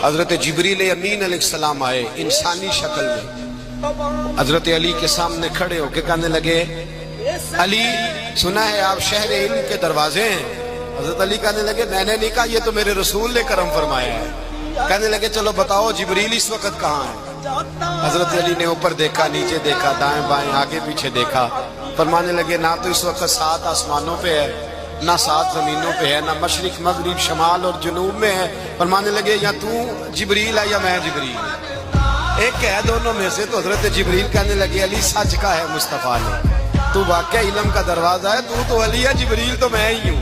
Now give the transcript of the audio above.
حضرت جبریل امین علیہ السلام آئے انسانی شکل میں، حضرت علی کے سامنے کھڑے ہو کے کہنے لگے علی سنا ہے آپ شہر علم کے دروازے ہیں۔ حضرت علی کہنے لگے میں نے نہیں کہا، یہ تو میرے رسول نے کرم فرمایا ہے۔ کہنے لگے چلو بتاؤ جبریل اس وقت کہاں ہے؟ حضرت علی نے اوپر دیکھا، نیچے دیکھا، دائیں بائیں آگے پیچھے دیکھا، فرمانے لگے نہ تو اس وقت 7 آسمانوں پہ ہے، نہ 7 زمینوں پہ ہے، نہ مشرق مغرب شمال اور جنوب میں ہے۔ فرمانے لگے یا تو جبریل ہے یا میں جبریل ہوں، ایک ہے دونوں میں سے۔ تو حضرت جبریل کہنے لگے علی سچ کا ہے مصطفیٰ نے، تو واقعہ علم کا دروازہ ہے، تو علی ہے، جبریل تو میں ہی ہوں۔